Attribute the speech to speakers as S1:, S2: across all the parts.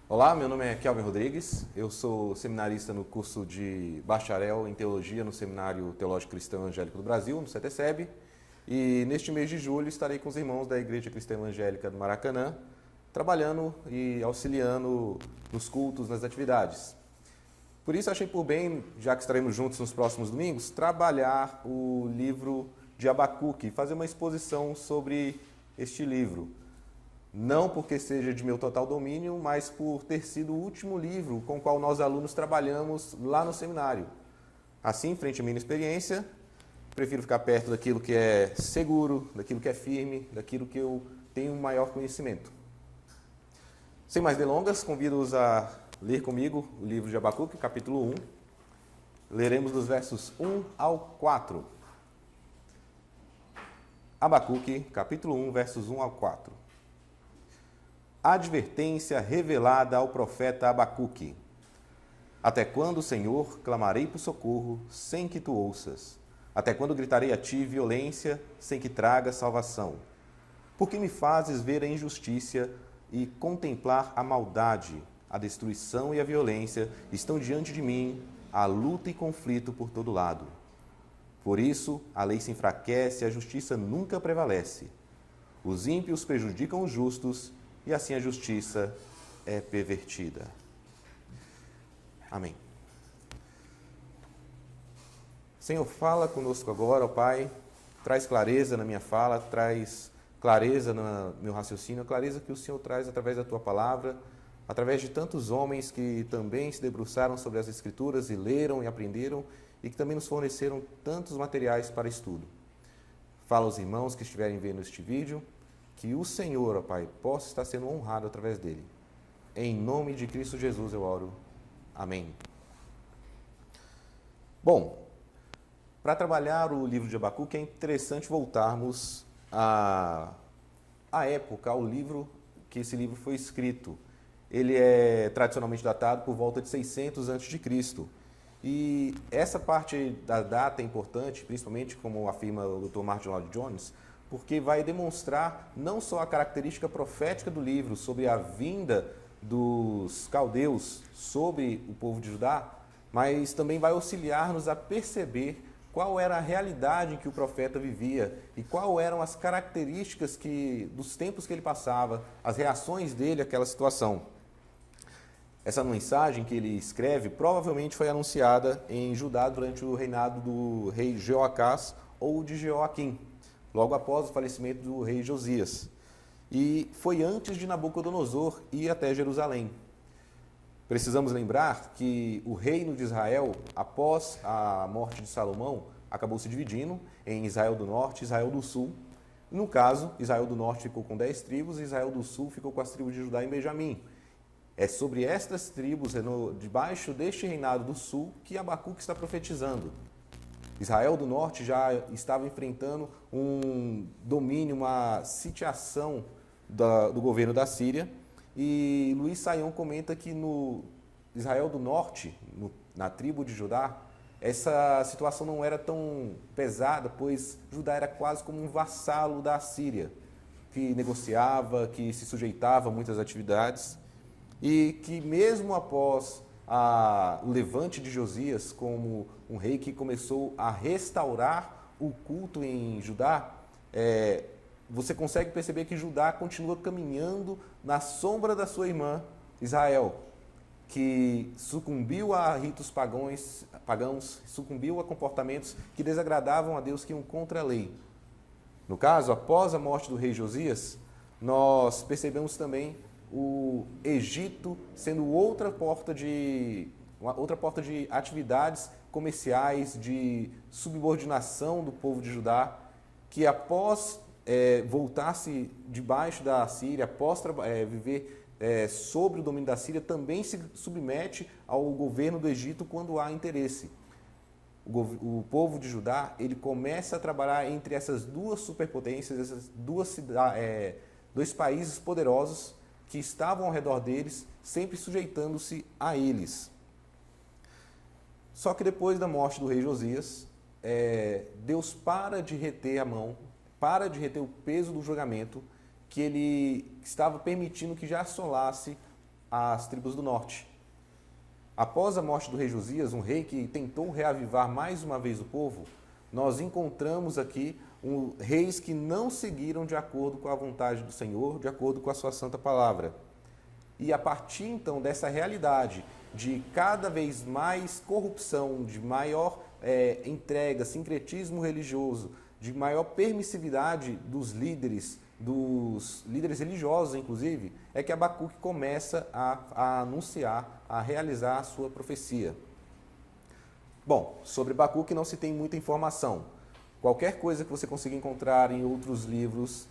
S1: Olá, meu nome é Kelvin Rodrigues, eu sou seminarista no curso de bacharel em Teologia no Seminário Teológico Cristão Evangélico do Brasil, no CETESEB, e neste mês de julho estarei com os irmãos da Igreja Cristã Evangélica do Maracanã, trabalhando e auxiliando nos cultos, nas atividades. Por isso achei por bem, já que estaremos juntos nos próximos domingos, trabalhar o livro de Abacuque, fazer uma exposição sobre este livro. Não porque seja de meu total domínio, mas por ter sido o último livro com o qual nós alunos trabalhamos lá no seminário. Assim, frente à minha experiência, prefiro ficar perto daquilo que é seguro, daquilo que é firme, daquilo que eu tenho maior conhecimento. Sem mais delongas, convido-os a ler comigo o livro de Abacuque, capítulo 1. Leremos dos versos 1 ao 4. Abacuque, capítulo 1, versos 1 ao 4. Advertência revelada ao profeta Abacuque. Até quando, Senhor, clamarei por socorro, sem que tu ouças? Até quando gritarei a ti violência, sem que traga salvação? Por que me fazes ver a injustiça e contemplar a maldade? A destruição e a violência estão diante de mim, a luta e conflito por todo lado. Por isso, a lei se enfraquece e a justiça nunca prevalece. Os ímpios prejudicam os justos, e assim a justiça é pervertida. Amém. Senhor, fala conosco agora, ó Pai, traz clareza na minha fala, traz clareza no meu raciocínio, a clareza que o Senhor traz através da Tua palavra, através de tantos homens que também se debruçaram sobre as Escrituras e leram e aprenderam e que também nos forneceram tantos materiais para estudo. Fala aos irmãos que estiverem vendo este vídeo, que o Senhor, ó Pai, possa estar sendo honrado através dele. Em nome de Cristo Jesus eu oro. Amém. Bom, para trabalhar o livro de Abacuque é interessante voltarmos à época, ao livro que esse livro foi escrito. Ele é tradicionalmente datado por volta de 600 a.C. E essa parte da data é importante, principalmente como afirma o Dr. Martin Lloyd-Jones, porque vai demonstrar não só a característica profética do livro sobre a vinda dos caldeus sobre o povo de Judá, mas também vai auxiliar-nos a perceber qual era a realidade em que o profeta vivia e quais eram as características dos tempos que ele passava, as reações dele àquela situação. Essa mensagem que ele escreve provavelmente foi anunciada em Judá durante o reinado do rei Jeoacás ou de Jeoaquim, logo após o falecimento do rei Josias. E foi antes de Nabucodonosor ir até Jerusalém. Precisamos lembrar que o reino de Israel, após a morte de Salomão, acabou se dividindo em Israel do Norte e Israel do Sul. No caso, Israel do Norte ficou com 10 tribos e Israel do Sul ficou com as tribos de Judá e Benjamim. É sobre estas tribos, debaixo deste reinado do Sul, que Abacuque está profetizando. Israel do Norte já estava enfrentando um domínio, uma sitiação do governo da Síria. E Luiz Saião comenta que no Israel do Norte, na tribo de Judá, essa situação não era tão pesada, pois Judá era quase como um vassalo da Síria, que negociava, que se sujeitava a muitas atividades. E que mesmo após o levante de Josias como um rei que começou a restaurar o culto em Judá, você consegue perceber que Judá continua caminhando na sombra da sua irmã Israel, que sucumbiu a ritos pagãos, sucumbiu a comportamentos que desagradavam a Deus, que iam contra a lei. No caso, após a morte do rei Josias, nós percebemos também o Egito sendo outra porta de atividades comerciais, de subordinação do povo de Judá, que após voltar-se debaixo da Síria, após viver sobre o domínio da Síria, também se submete ao governo do Egito quando há interesse. O povo de Judá ele começa a trabalhar entre essas duas superpotências, essas dois países poderosos que estavam ao redor deles, sempre sujeitando-se a eles. Só que depois da morte do rei Josias, Deus para de reter a mão, para de reter o peso do julgamento que ele estava permitindo que já assolasse às tribos do norte. Após a morte do rei Josias, um rei que tentou reavivar mais uma vez o povo, nós encontramos aqui reis que não seguiram de acordo com a vontade do Senhor, de acordo com a sua santa palavra. E a partir então dessa realidade de cada vez mais corrupção, de maior entrega, sincretismo religioso, de maior permissividade dos líderes religiosos, inclusive, é que Abacuque começa a anunciar, a realizar a sua profecia. Bom, sobre Abacuque não se tem muita informação. Qualquer coisa que você consiga encontrar em outros livros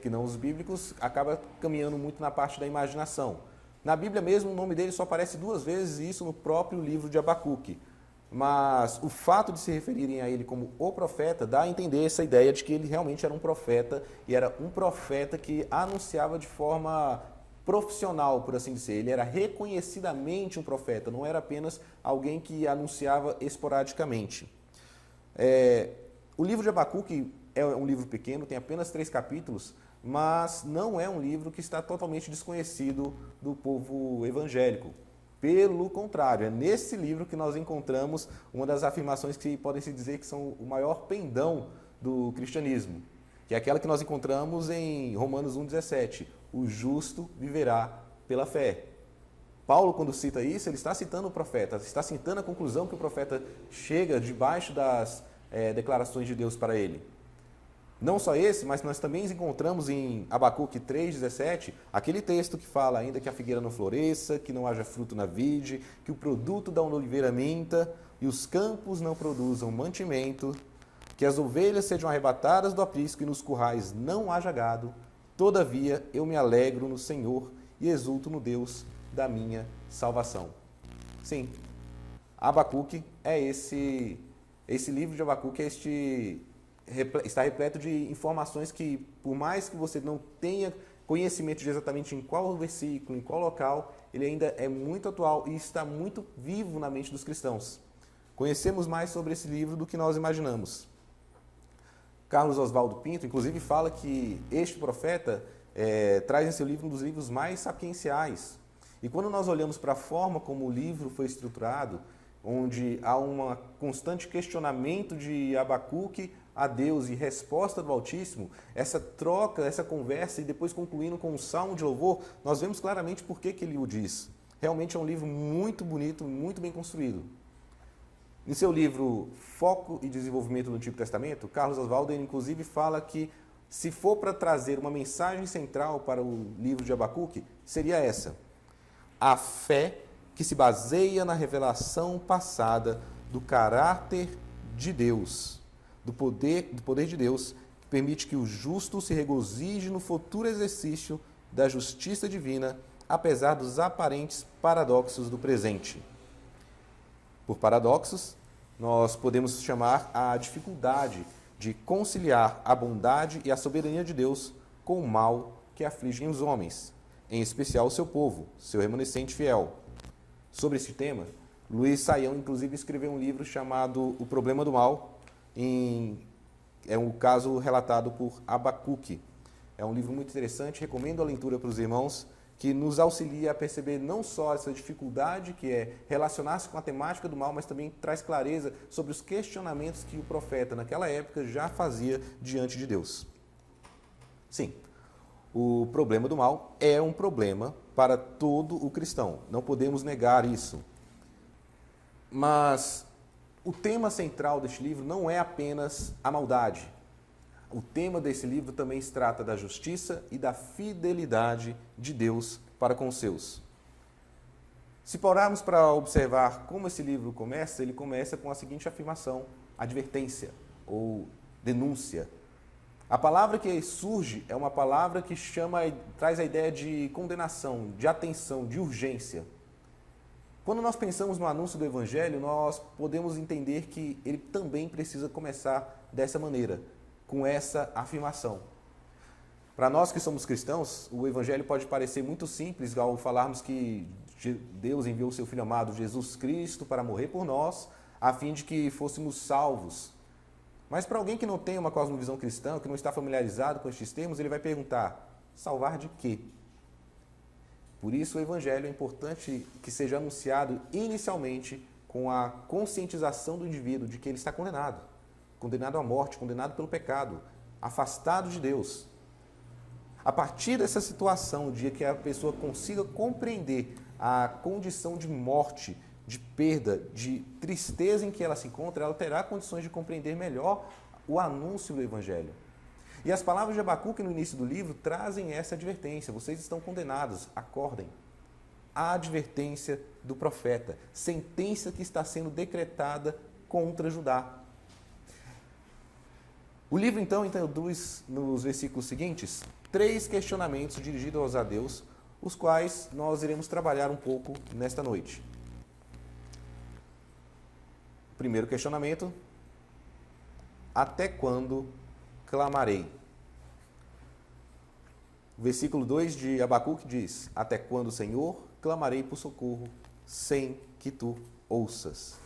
S1: que não os bíblicos, acaba caminhando muito na parte da imaginação. Na Bíblia mesmo, o nome dele só aparece 2 vezes, e isso no próprio livro de Abacuque. Mas o fato de se referirem a ele como o profeta dá a entender essa ideia de que ele realmente era um profeta, e era um profeta que anunciava de forma profissional, por assim dizer. Ele era reconhecidamente um profeta, não era apenas alguém que anunciava esporadicamente. O livro de Abacuque é um livro pequeno, tem apenas 3 capítulos, mas não é um livro que está totalmente desconhecido do povo evangélico. Pelo contrário, é nesse livro que nós encontramos uma das afirmações que podem se dizer que são o maior pendão do cristianismo, que é aquela que nós encontramos em Romanos 1,17. O justo viverá pela fé. Paulo, quando cita isso, ele está citando o profeta, está citando a conclusão que o profeta chega debaixo das declarações de Deus para ele. Não só esse, mas nós também encontramos em Abacuque 3,17, aquele texto que fala ainda que a figueira não floresça, que não haja fruto na vide, que o produto da oliveira minta e os campos não produzam mantimento, que as ovelhas sejam arrebatadas do aprisco e nos currais não haja gado. Todavia eu me alegro no Senhor e exulto no Deus da minha salvação. Sim, Abacuque é esse livro de Abacuque está repleto de informações que, por mais que você não tenha conhecimento de exatamente em qual versículo, em qual local, ele ainda é muito atual e está muito vivo na mente dos cristãos. Conhecemos mais sobre esse livro do que nós imaginamos. Carlos Oswaldo Pinto, inclusive, fala que este profeta traz em seu livro um dos livros mais sapienciais. E quando nós olhamos para a forma como o livro foi estruturado, onde há um constante questionamento de Abacuque a Deus e resposta do Altíssimo, essa troca, essa conversa e depois concluindo com um salmo de louvor, nós vemos claramente por que ele o diz. Realmente é um livro muito bonito, muito bem construído. Em seu livro Foco e Desenvolvimento do Antigo Testamento, Carlos Oswaldo inclusive fala que se for para trazer uma mensagem central para o livro de Abacuque, seria essa: a fé que se baseia na revelação passada do caráter de Deus, do poder de Deus, que permite que o justo se regozije no futuro exercício da justiça divina, apesar dos aparentes paradoxos do presente. Por paradoxos, nós podemos chamar a dificuldade de conciliar a bondade e a soberania de Deus com o mal que afligem os homens, em especial o seu povo, seu remanescente fiel. Sobre esse tema, Luiz Saião, inclusive, escreveu um livro chamado O Problema do Mal, é um caso relatado por Abacuque. É um livro muito interessante, recomendo a leitura para os irmãos, que nos auxilia a perceber não só essa dificuldade que é relacionar-se com a temática do mal, mas também traz clareza sobre os questionamentos que o profeta naquela época já fazia diante de Deus. Sim, o problema do mal é um problema para todo o cristão, não podemos negar isso. Mas o tema central deste livro não é apenas a maldade. O tema desse livro também se trata da justiça e da fidelidade de Deus para com os seus. Se pararmos para observar como esse livro começa, ele começa com a seguinte afirmação: advertência ou denúncia. A palavra que surge é uma palavra que traz a ideia de condenação, de atenção, de urgência. Quando nós pensamos no anúncio do Evangelho, nós podemos entender que ele também precisa começar dessa maneira, com essa afirmação. Para nós que somos cristãos, o Evangelho pode parecer muito simples ao falarmos que Deus enviou o seu Filho amado, Jesus Cristo, para morrer por nós, a fim de que fôssemos salvos. Mas para alguém que não tem uma cosmovisão cristã, que não está familiarizado com estes termos, ele vai perguntar: salvar de quê? Por isso o Evangelho é importante que seja anunciado inicialmente com a conscientização do indivíduo de que ele está condenado. Condenado à morte, condenado pelo pecado, afastado de Deus. A partir dessa situação, o dia que a pessoa consiga compreender a condição de morte, de perda, de tristeza em que ela se encontra, ela terá condições de compreender melhor o anúncio do Evangelho. E as palavras de Abacuque no início do livro trazem essa advertência: vocês estão condenados, acordem. A advertência do profeta, sentença que está sendo decretada contra Judá. O livro então introduz nos versículos seguintes 3 questionamentos dirigidos a Deus, os quais nós iremos trabalhar um pouco nesta noite. Primeiro questionamento: até quando clamarei? O versículo 2 de Abacuque diz: até quando, Senhor, clamarei por socorro, sem que tu ouças?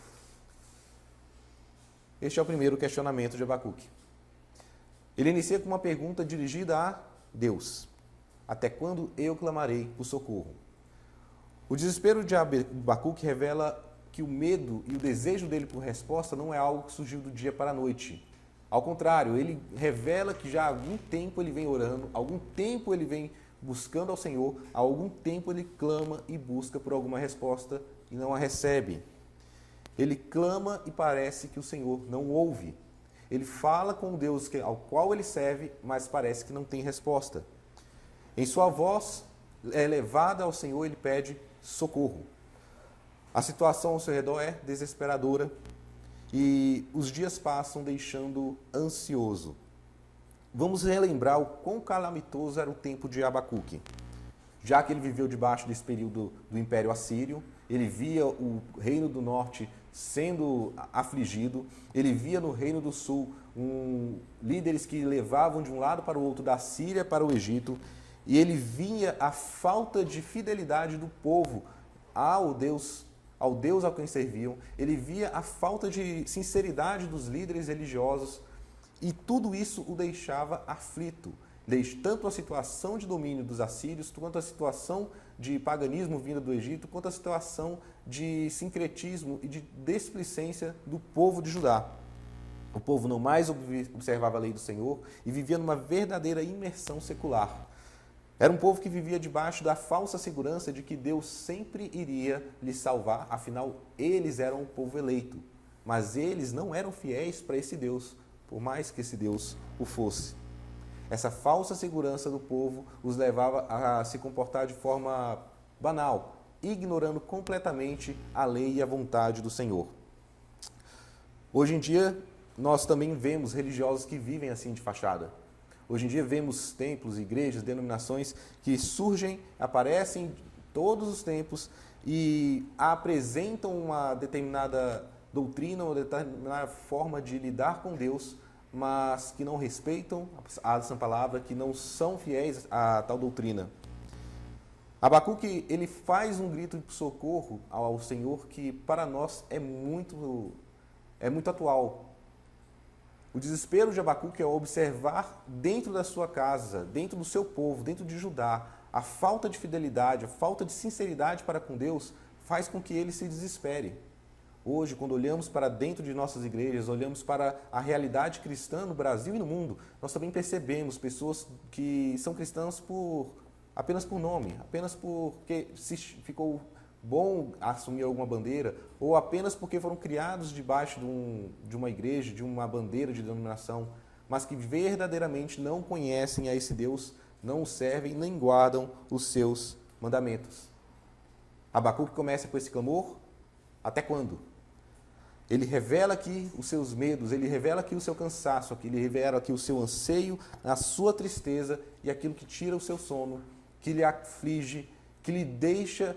S1: Este é o primeiro questionamento de Abacuque. Ele inicia com uma pergunta dirigida a Deus: até quando eu clamarei por socorro? O desespero de Abacuque revela que o medo e o desejo dele por resposta não é algo que surgiu do dia para a noite. Ao contrário, ele revela que já há algum tempo ele vem orando, há algum tempo ele vem buscando ao Senhor, há algum tempo ele clama e busca por alguma resposta e não a recebe. Ele clama e parece que o Senhor não ouve. Ele fala com o Deus ao qual ele serve, mas parece que não tem resposta. Em sua voz elevada ao Senhor, ele pede socorro. A situação ao seu redor é desesperadora e os dias passam deixando ansioso. Vamos relembrar o quão calamitoso era o tempo de Abacuque. Já que ele viveu debaixo desse período do Império Assírio, ele via o Reino do Norte sendo afligido, ele via no Reino do Sul líderes que levavam de um lado para o outro, da Síria para o Egito, e ele via a falta de fidelidade do povo ao Deus ao quem serviam, ele via a falta de sinceridade dos líderes religiosos, e tudo isso o deixava aflito. Tanto a situação de domínio dos assírios, quanto a situação de paganismo vinda do Egito, quanto a situação de sincretismo e de desplicência do povo de Judá. O povo não mais observava a lei do Senhor e vivia numa verdadeira imersão secular. Era um povo que vivia debaixo da falsa segurança de que Deus sempre iria lhes salvar, afinal, eles eram o povo eleito. Mas eles não eram fiéis para esse Deus, por mais que esse Deus o fosse. Essa falsa segurança do povo os levava a se comportar de forma banal, ignorando completamente a lei e a vontade do Senhor. Hoje em dia, nós também vemos religiosos que vivem assim de fachada. Hoje em dia vemos templos, igrejas, denominações que surgem, aparecem todos os tempos e apresentam uma determinada doutrina, uma determinada forma de lidar com Deus, mas que não respeitam a Santa Palavra, que não são fiéis a tal doutrina. Abacuque, ele faz um grito de socorro ao Senhor que para nós é muito atual. O desespero de Abacuque é observar dentro da sua casa, dentro do seu povo, dentro de Judá, a falta de fidelidade, a falta de sinceridade para com Deus faz com que ele se desespere. Hoje, quando olhamos para dentro de nossas igrejas, olhamos para a realidade cristã no Brasil e no mundo, nós também percebemos pessoas que são cristãs apenas por nome, apenas porque ficou bom assumir alguma bandeira, ou apenas porque foram criados debaixo de uma igreja, de uma bandeira de denominação, mas que verdadeiramente não conhecem a esse Deus, não o servem, nem guardam os seus mandamentos. Abacuque começa com esse clamor: até quando? Ele revela aqui os seus medos, ele revela aqui o seu cansaço, ele revela aqui o seu anseio, a sua tristeza e aquilo que tira o seu sono, que lhe aflige, que lhe deixa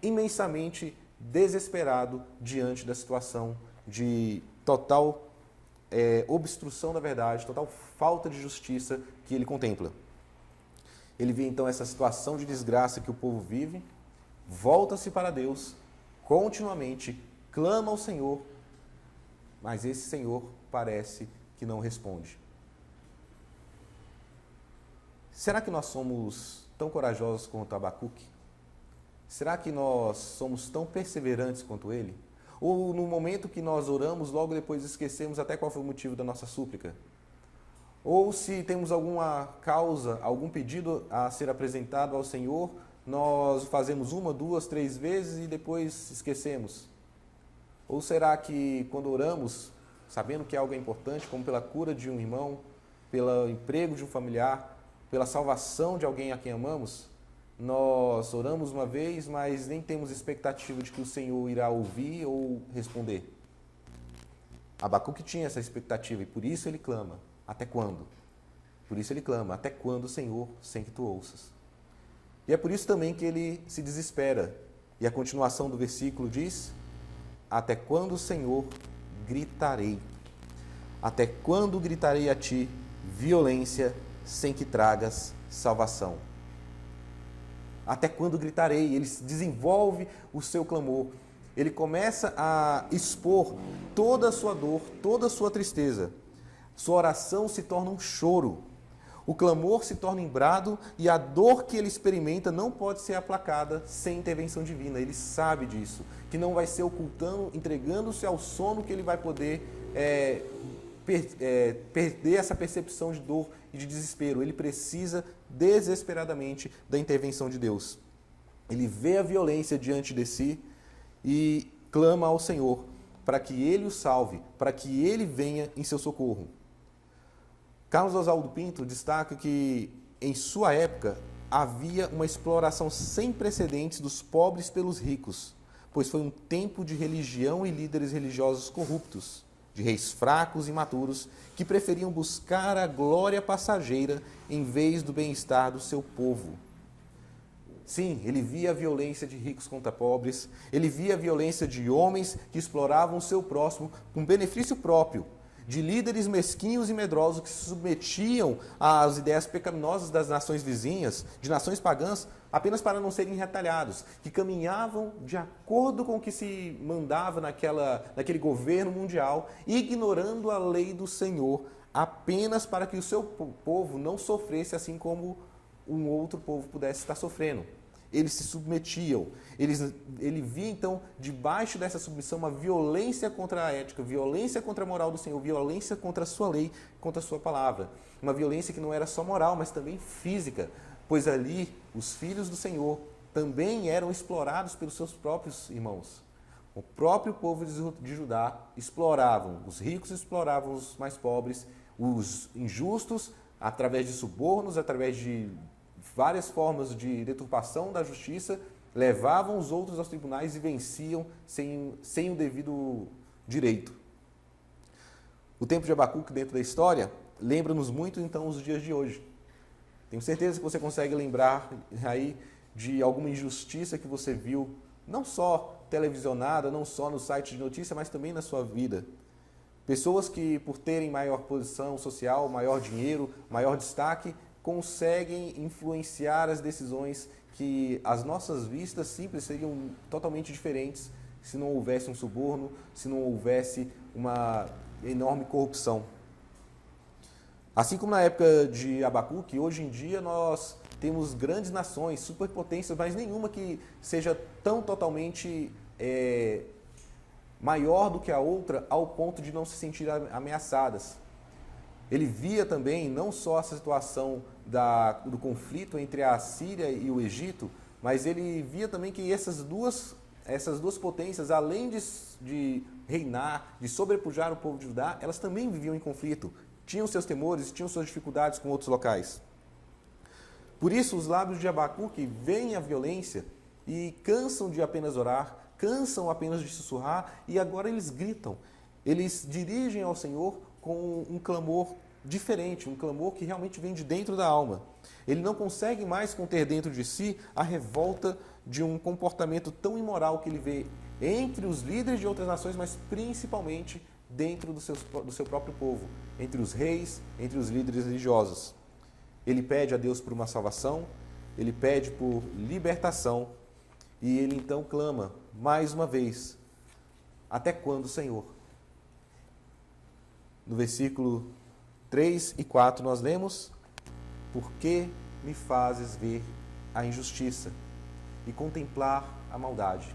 S1: imensamente desesperado diante da situação de total obstrução da verdade, total falta de justiça que ele contempla. Ele vê então essa situação de desgraça que o povo vive, volta-se para Deus continuamente, clama ao Senhor, mas esse Senhor parece que não responde. Será que nós somos tão corajosos quanto Abacuque? Será que nós somos tão perseverantes quanto ele? Ou no momento que nós oramos, logo depois esquecemos até qual foi o motivo da nossa súplica? Ou se temos alguma causa, algum pedido a ser apresentado ao Senhor, nós fazemos uma, duas, três vezes e depois esquecemos? Ou será que quando oramos, sabendo que algo é importante, como pela cura de um irmão, pelo emprego de um familiar, pela salvação de alguém a quem amamos, nós oramos uma vez, mas nem temos expectativa de que o Senhor irá ouvir ou responder? Abacuque tinha essa expectativa e por isso ele clama. Até quando? Por isso ele clama, até quando, Senhor, sem que tu ouças? E é por isso também que ele se desespera. E a continuação do versículo diz: até quando, Senhor, gritarei? Até quando gritarei a ti violência sem que tragas salvação? Até quando gritarei? Ele desenvolve o seu clamor. Ele começa a expor toda a sua dor, toda a sua tristeza. Sua oração se torna um choro. O clamor se torna um brado e a dor que ele experimenta não pode ser aplacada sem intervenção divina. Ele sabe disso, que não vai ser ocultando, entregando-se ao sono que ele vai poder perder essa percepção de dor e de desespero. Ele precisa desesperadamente da intervenção de Deus. Ele vê a violência diante de si e clama ao Senhor para que Ele o salve, para que Ele venha em seu socorro. Carlos Oswaldo Pinto destaca que, em sua época, havia uma exploração sem precedentes dos pobres pelos ricos, pois foi um tempo de religião e líderes religiosos corruptos, de reis fracos e imaturos, que preferiam buscar a glória passageira em vez do bem-estar do seu povo. Sim, ele via a violência de ricos contra pobres, ele via a violência de homens que exploravam o seu próximo com benefício próprio, de líderes mesquinhos e medrosos que se submetiam às ideias pecaminosas das nações vizinhas, de nações pagãs, apenas para não serem retalhados, que caminhavam de acordo com o que se mandava naquele governo mundial, ignorando a lei do Senhor, apenas para que o seu povo não sofresse assim como um outro povo pudesse estar sofrendo. Eles se submetiam. Ele via, então, debaixo dessa submissão, uma violência contra a ética, violência contra a moral do Senhor, violência contra a sua lei, contra a sua palavra. Uma violência que não era só moral, mas também física, pois ali os filhos do Senhor também eram explorados pelos seus próprios irmãos. O próprio povo de Judá exploravam, os ricos exploravam os mais pobres, os injustos, através de subornos, através de várias formas de deturpação da justiça, levavam os outros aos tribunais e venciam sem o devido direito. O tempo de Abacuque dentro da história lembra-nos muito, então, os dias de hoje. Tenho certeza que você consegue lembrar aí de alguma injustiça que você viu, não só televisionada, não só no site de notícia, mas também na sua vida. Pessoas que, por terem maior posição social, maior dinheiro, maior destaque, conseguem influenciar as decisões que, às nossas vistas, simples, seriam totalmente diferentes se não houvesse um suborno, se não houvesse uma enorme corrupção. Assim como na época de Abacuque, hoje em dia nós temos grandes nações, superpotências, mas nenhuma que seja tão totalmente maior do que a outra ao ponto de não se sentir ameaçadas. Ele via também não só a situação do conflito entre a Síria e o Egito, mas ele via também que essas duas potências, além de reinar, de sobrepujar o povo de Judá, elas também viviam em conflito, tinham seus temores, tinham suas dificuldades com outros locais. Por isso, os lábios de Abacuque veem a violência e cansam de apenas orar, cansam apenas de sussurrar e agora eles gritam. Eles dirigem ao Senhor com um clamor diferente, um clamor que realmente vem de dentro da alma. Ele não consegue mais conter dentro de si a revolta de um comportamento tão imoral que ele vê entre os líderes de outras nações, mas principalmente dentro do seu próprio povo, entre os reis, entre os líderes religiosos. Ele pede a Deus por uma salvação, ele pede por libertação e ele então clama mais uma vez: até quando, Senhor? No versículo 3 e 4 nós lemos: por que me fazes ver a injustiça e contemplar a maldade?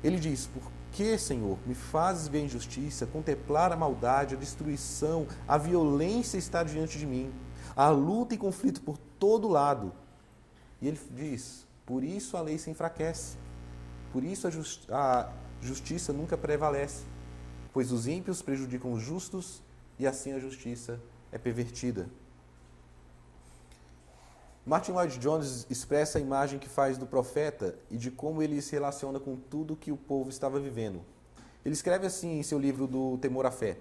S1: Ele diz, por que, Senhor, me fazes ver a injustiça, contemplar a maldade, a destruição, a violência está diante de mim, a luta e conflito por todo lado. E ele diz, por isso a lei se enfraquece, por isso a justiça nunca prevalece, pois os ímpios prejudicam os justos e assim a justiça é pervertida. Martin Lloyd-Jones expressa a imagem que faz do profeta e de como ele se relaciona com tudo que o povo estava vivendo. Ele escreve assim em seu livro do Temor à Fé.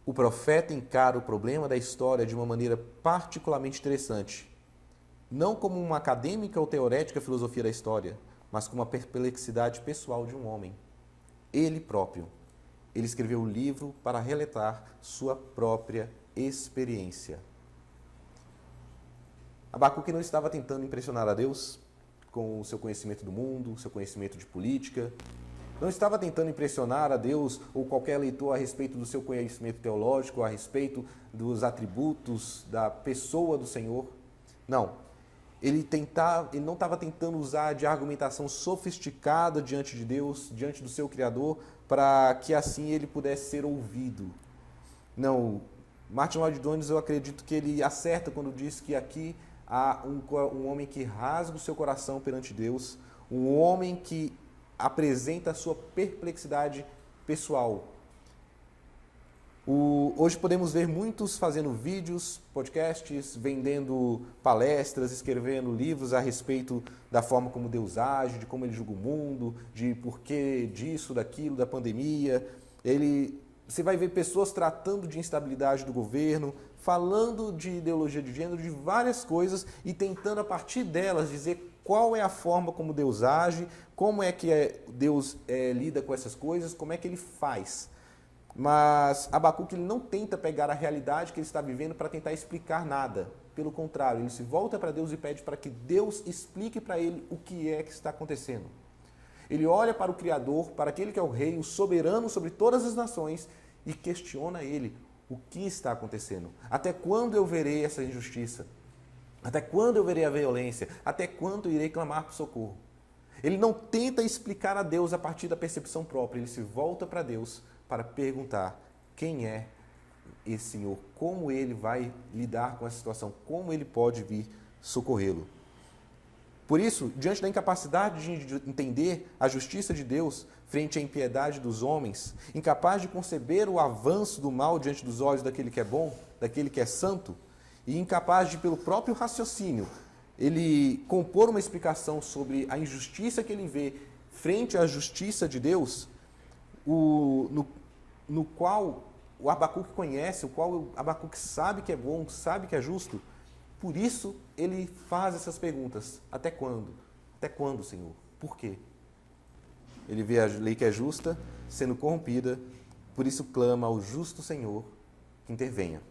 S1: O profeta encara o problema da história de uma maneira particularmente interessante. Não como uma acadêmica ou teorética filosofia da história, mas como uma perplexidade pessoal de um homem. Ele próprio. Ele escreveu o livro para relatar sua própria experiência. Abacuque não estava tentando impressionar a Deus com o seu conhecimento do mundo, seu conhecimento de política. Não estava tentando impressionar a Deus ou qualquer leitor a respeito do seu conhecimento teológico, a respeito dos atributos da pessoa do Senhor. Não. Ele não estava tentando usar de argumentação sofisticada diante de Deus, diante do seu Criador, para que assim ele pudesse ser ouvido. Não. Martin Lloyd-Jones, eu acredito que ele acerta quando diz que aqui há um homem que rasga o seu coração perante Deus, um homem que apresenta a sua perplexidade pessoal. Hoje podemos ver muitos fazendo vídeos, podcasts, vendendo palestras, escrevendo livros a respeito da forma como Deus age, de como Ele julga o mundo, de porquê disso, daquilo, da pandemia. Você vai ver pessoas tratando de instabilidade do governo, falando de ideologia de gênero, de várias coisas e tentando a partir delas dizer qual é a forma como Deus age, como é que Deus lida com essas coisas, como é que Ele faz. Mas Abacuque ele não tenta pegar a realidade que ele está vivendo para tentar explicar nada. Pelo contrário, ele se volta para Deus e pede para que Deus explique para ele o que é que está acontecendo. Ele olha para o Criador, para aquele que é o Rei, o soberano sobre todas as nações e questiona ele o que está acontecendo. Até quando eu verei essa injustiça? Até quando eu verei a violência? Até quando eu irei clamar por socorro? Ele não tenta explicar a Deus a partir da percepção própria, ele se volta para Deus para perguntar quem é esse Senhor, como ele vai lidar com essa situação, como ele pode vir socorrê-lo. Por isso, diante da incapacidade de entender a justiça de Deus frente à impiedade dos homens, incapaz de conceber o avanço do mal diante dos olhos daquele que é bom, daquele que é santo, e incapaz de, pelo próprio raciocínio, ele compor uma explicação sobre a injustiça que ele vê frente à justiça de Deus, no qual o Abacuque conhece, o qual o Abacuque sabe que é bom, sabe que é justo. Por isso, ele faz essas perguntas. Até quando? Até quando, Senhor? Por quê? Ele vê a lei que é justa sendo corrompida, por isso clama ao justo Senhor que intervenha.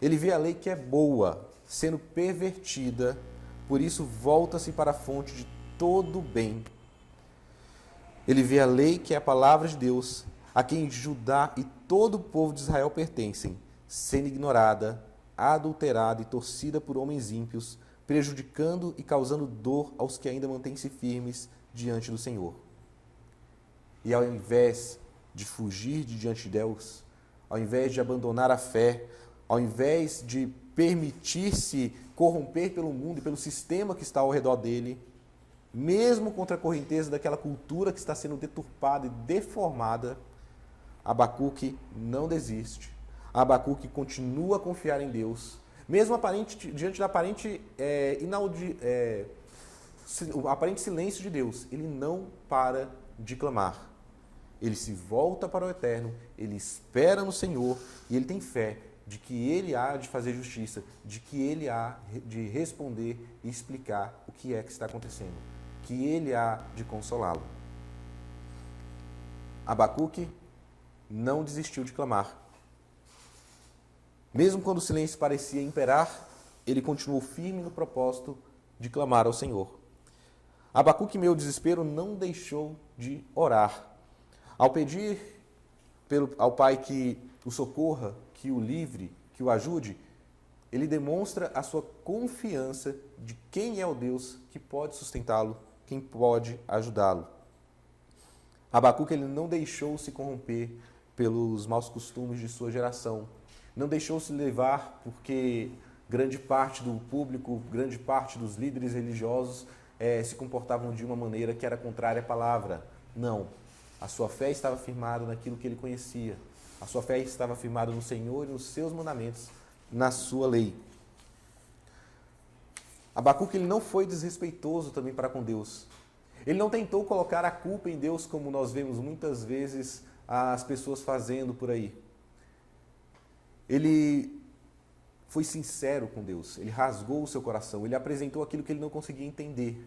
S1: Ele vê a lei que é boa sendo pervertida, por isso volta-se para a fonte de todo o bem. Ele vê a lei que é a palavra de Deus, a quem Judá e todo o povo de Israel pertencem, sendo ignorada, adulterada e torcida por homens ímpios, prejudicando e causando dor aos que ainda mantêm-se firmes diante do Senhor. E ao invés de fugir de diante de Deus, ao invés de abandonar a fé, ao invés de permitir-se corromper pelo mundo e pelo sistema que está ao redor dele, mesmo contra a correnteza daquela cultura que está sendo deturpada e deformada, Abacuque não desiste. Abacuque continua a confiar em Deus, mesmo diante do aparente silêncio de Deus. Ele não para de clamar. Ele se volta para o Eterno, ele espera no Senhor e ele tem fé de que ele há de fazer justiça, de que ele há de responder e explicar o que é que está acontecendo, que ele há de consolá-lo. Abacuque não desistiu de clamar. Mesmo quando o silêncio parecia imperar, ele continuou firme no propósito de clamar ao Senhor. Abacuque, em meio ao desespero, não deixou de orar. Ao pedir ao Pai que o socorra, que o livre, que o ajude, ele demonstra a sua confiança de quem é o Deus que pode sustentá-lo, quem pode ajudá-lo. Abacuque ele não deixou se corromper pelos maus costumes de sua geração, não deixou se levar porque grande parte do público, grande parte dos líderes religiosos se comportavam de uma maneira que era contrária à palavra. Não, a sua fé estava firmada naquilo que ele conhecia, a sua fé estava firmada no Senhor e nos seus mandamentos, na sua lei. Abacuque ele não foi desrespeitoso também para com Deus. Ele não tentou colocar a culpa em Deus, como nós vemos muitas vezes as pessoas fazendo por aí. Ele foi sincero com Deus, ele rasgou o seu coração, ele apresentou aquilo que ele não conseguia entender.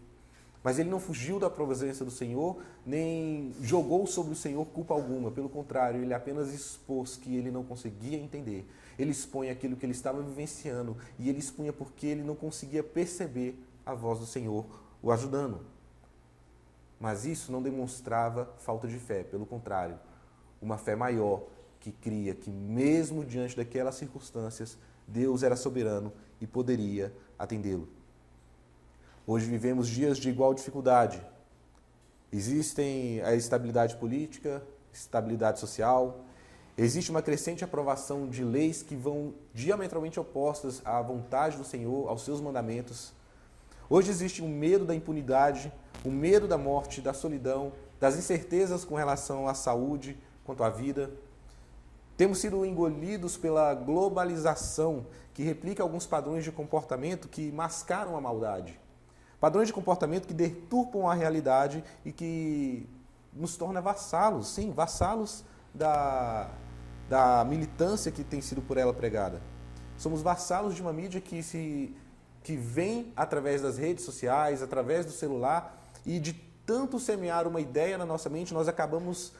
S1: Mas ele não fugiu da presença do Senhor, nem jogou sobre o Senhor culpa alguma. Pelo contrário, ele apenas expôs que ele não conseguia entender. Ele expõe aquilo que ele estava vivenciando e ele expunha porque ele não conseguia perceber a voz do Senhor o ajudando. Mas isso não demonstrava falta de fé, pelo contrário, uma fé maior que cria que mesmo diante daquelas circunstâncias, Deus era soberano e poderia atendê-lo. Hoje vivemos dias de igual dificuldade. Existem a estabilidade política, estabilidade social, existe uma crescente aprovação de leis que vão diametralmente opostas à vontade do Senhor, aos seus mandamentos. Hoje existe um medo da impunidade, o medo da morte, da solidão, das incertezas com relação à saúde, quanto à vida. Temos sido engolidos pela globalização, que replica alguns padrões de comportamento que mascaram a maldade. Padrões de comportamento que deturpam a realidade e que nos torna vassalos, sim, vassalos da militância que tem sido por ela pregada. Somos vassalos de uma mídia que vem através das redes sociais, através do celular, e de tanto semear uma ideia na nossa mente, nós acabamos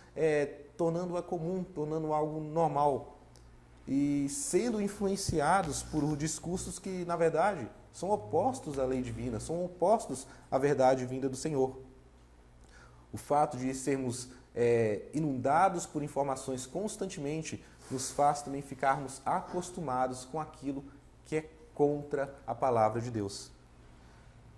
S1: tornando-a comum, tornando algo normal. E sendo influenciados por discursos que, na verdade, são opostos à lei divina, são opostos à verdade vinda do Senhor. O fato de sermos inundados por informações constantemente nos faz também ficarmos acostumados com aquilo que é contra a palavra de Deus.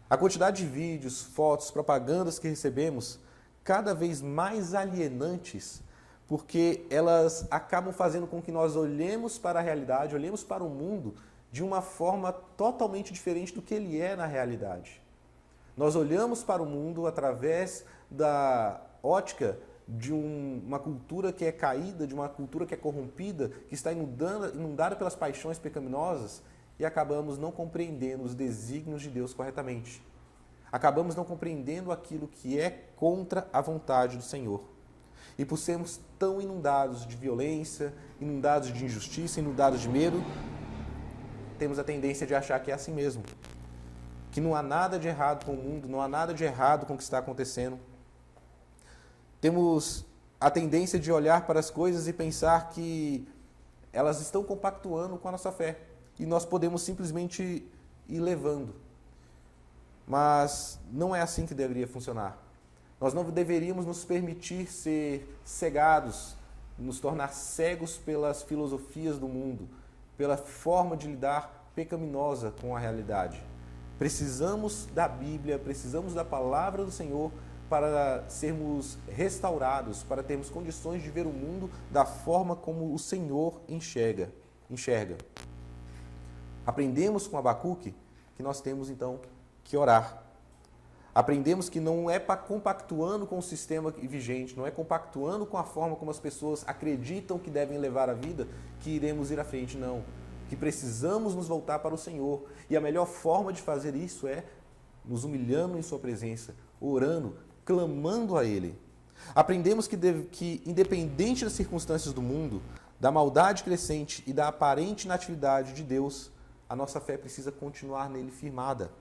S1: A quantidade de vídeos, fotos, propagandas que recebemos, cada vez mais alienantes, porque elas acabam fazendo com que nós olhemos para a realidade, olhemos para o mundo de uma forma totalmente diferente do que ele é na realidade. Nós olhamos para o mundo através da ótica de uma cultura que é caída, de uma cultura que é corrompida, que está inundada pelas paixões pecaminosas, e acabamos não compreendendo os desígnios de Deus corretamente. Acabamos não compreendendo aquilo que é contra a vontade do Senhor. E por sermos tão inundados de violência, inundados de injustiça, inundados de medo, temos a tendência de achar que é assim mesmo. Que não há nada de errado com o mundo, não há nada de errado com o que está acontecendo. Temos a tendência de olhar para as coisas e pensar que elas estão compactuando com a nossa fé. E nós podemos simplesmente ir levando. Mas não é assim que deveria funcionar. Nós não deveríamos nos permitir ser cegados, nos tornar cegos pelas filosofias do mundo, pela forma de lidar pecaminosa com a realidade. Precisamos da Bíblia, precisamos da palavra do Senhor para sermos restaurados, para termos condições de ver o mundo da forma como o Senhor enxerga. Aprendemos com Abacuque que nós temos então que orar. Aprendemos que não é compactuando com o sistema vigente, não é compactuando com a forma como as pessoas acreditam que devem levar a vida, que iremos ir à frente, não. Que precisamos nos voltar para o Senhor. E a melhor forma de fazer isso é nos humilhando em sua presença, orando, clamando a Ele. Aprendemos que independente das circunstâncias do mundo, da maldade crescente e da aparente inatividade de Deus, a nossa fé precisa continuar nele firmada.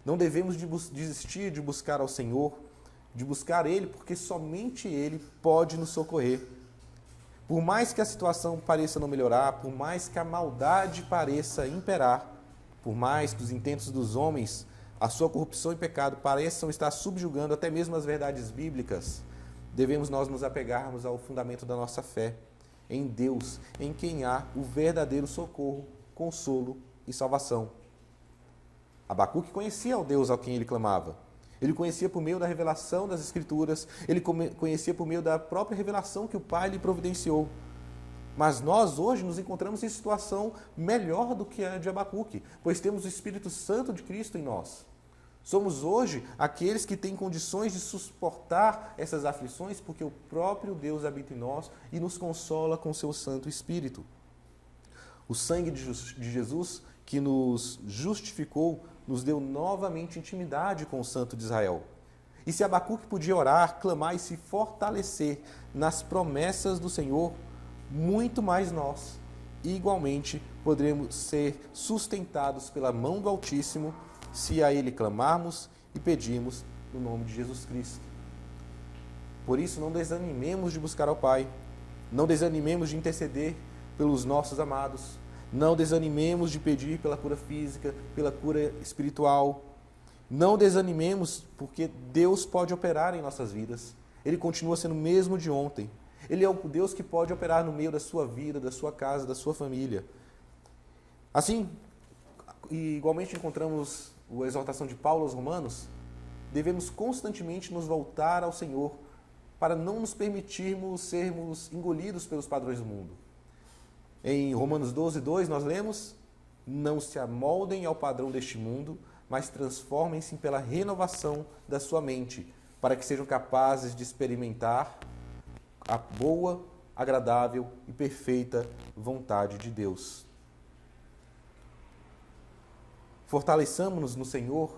S1: Não devemos desistir de buscar ao Senhor, de buscar Ele, porque somente Ele pode nos socorrer. Por mais que a situação pareça não melhorar, por mais que a maldade pareça imperar, por mais que os intentos dos homens, a sua corrupção e pecado pareçam estar subjugando até mesmo as verdades bíblicas, devemos nós nos apegarmos ao fundamento da nossa fé, em Deus, em quem há o verdadeiro socorro, consolo e salvação. Abacuque conhecia o Deus ao quem ele clamava. Ele conhecia por meio da revelação das Escrituras, ele conhecia por meio da própria revelação que o Pai lhe providenciou. Mas nós hoje nos encontramos em situação melhor do que a de Abacuque, pois temos o Espírito Santo de Cristo em nós. Somos hoje aqueles que têm condições de suportar essas aflições, porque o próprio Deus habita em nós e nos consola com o seu Santo Espírito. O sangue de Jesus, que nos justificou, nos deu novamente intimidade com o Santo de Israel. E se Abacuque podia orar, clamar e se fortalecer nas promessas do Senhor, muito mais nós, igualmente, poderemos ser sustentados pela mão do Altíssimo, se a Ele clamarmos e pedirmos no nome de Jesus Cristo. Por isso, não desanimemos de buscar ao Pai, não desanimemos de interceder pelos nossos amados, não desanimemos de pedir pela cura física, pela cura espiritual, não desanimemos porque Deus pode operar em nossas vidas. Ele continua sendo o mesmo de ontem. Ele é o Deus que pode operar no meio da sua vida, da sua casa, da sua família. Assim, igualmente encontramos a exortação de Paulo aos Romanos, devemos constantemente nos voltar ao Senhor para não nos permitirmos sermos engolidos pelos padrões do mundo. Em Romanos 12:2 nós lemos: não se amoldem ao padrão deste mundo, mas transformem-se pela renovação da sua mente, para que sejam capazes de experimentar a boa, agradável e perfeita vontade de Deus. Fortaleçamos-nos no Senhor,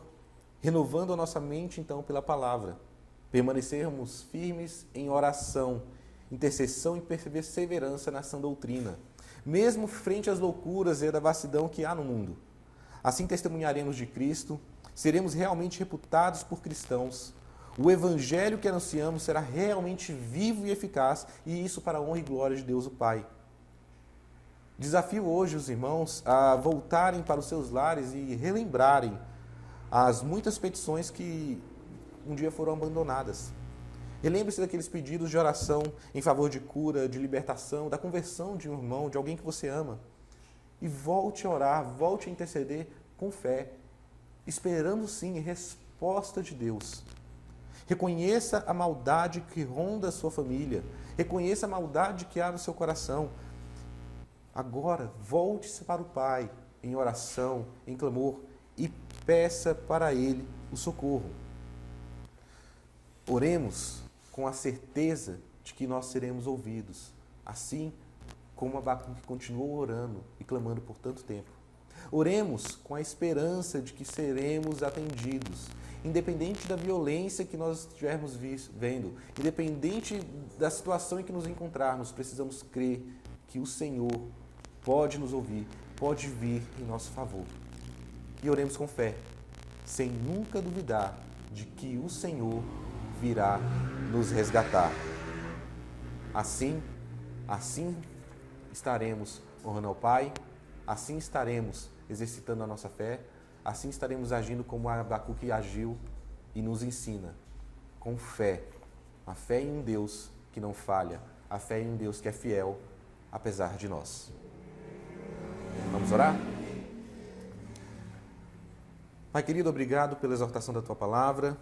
S1: renovando a nossa mente, então, pela palavra. Permanecermos firmes em oração, intercessão e perseverança na sã doutrina, mesmo frente às loucuras e à devassidão que há no mundo. Assim testemunharemos de Cristo, seremos realmente reputados por cristãos. O evangelho que anunciamos será realmente vivo e eficaz, e isso para a honra e glória de Deus o Pai. Desafio hoje os irmãos a voltarem para os seus lares e relembrarem as muitas petições que um dia foram abandonadas. Relembre-se daqueles pedidos de oração em favor de cura, de libertação, da conversão de um irmão, de alguém que você ama. E volte a orar, volte a interceder com fé, esperando sim resposta de Deus. Reconheça a maldade que ronda a sua família. Reconheça a maldade que há no seu coração. Agora, volte-se para o Pai em oração, em clamor e peça para Ele o socorro. Oremos com a certeza de que nós seremos ouvidos, assim como Abacuque continuou orando e clamando por tanto tempo. Oremos com a esperança de que seremos atendidos, independente da violência que nós estivermos vendo, independente da situação em que nos encontrarmos, precisamos crer que o Senhor pode nos ouvir, pode vir em nosso favor. E oremos com fé, sem nunca duvidar de que o Senhor virá nos resgatar. Assim estaremos honrando ao Pai, assim estaremos exercitando a nossa fé, assim estaremos agindo como Abacuque agiu e nos ensina, com fé, a fé em um Deus que não falha, a fé em um Deus que é fiel, apesar de nós. Vamos orar? Pai querido, obrigado pela exortação da Tua Palavra,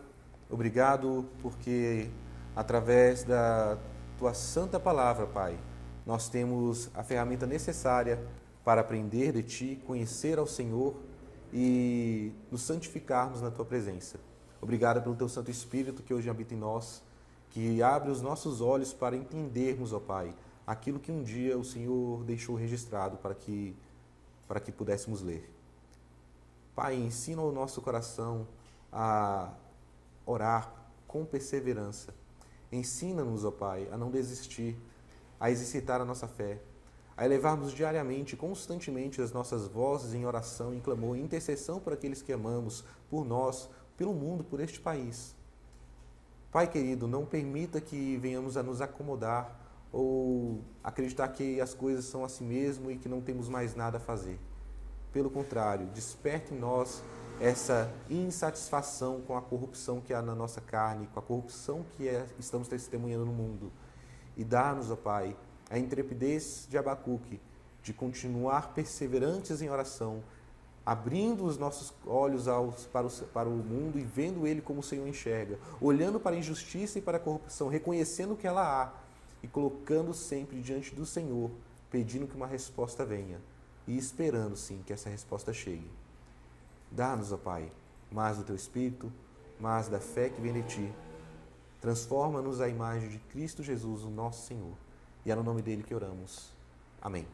S1: obrigado porque através da Tua Santa Palavra, Pai, nós temos a ferramenta necessária para aprender de Ti, conhecer ao Senhor e nos santificarmos na Tua presença. Obrigado pelo Teu Santo Espírito que hoje habita em nós, que abre os nossos olhos para entendermos, ó Pai, aquilo que um dia o Senhor deixou registrado para que pudéssemos ler. Pai, ensina o nosso coração a orar com perseverança. Ensina-nos, ó Pai, a não desistir, a exercitar a nossa fé, a elevarmos diariamente, constantemente as nossas vozes em oração, em clamor, em intercessão por aqueles que amamos, por nós, pelo mundo, por este país. Pai querido, não permita que venhamos a nos acomodar ou acreditar que as coisas são assim mesmo e que não temos mais nada a fazer. Pelo contrário, desperte em nós essa insatisfação com a corrupção que há na nossa carne, com a corrupção que estamos testemunhando no mundo. E dá-nos, ó Pai, a intrepidez de Abacuque, de continuar perseverantes em oração, abrindo os nossos olhos para o mundo e vendo ele como o Senhor enxerga, olhando para a injustiça e para a corrupção, reconhecendo que ela há e colocando sempre diante do Senhor, pedindo que uma resposta venha e esperando, sim, que essa resposta chegue. Dá-nos, ó Pai, mais do Teu Espírito, mais da fé que vem de Ti. Transforma-nos à imagem de Cristo Jesus, o nosso Senhor. E é no nome dele que oramos. Amém.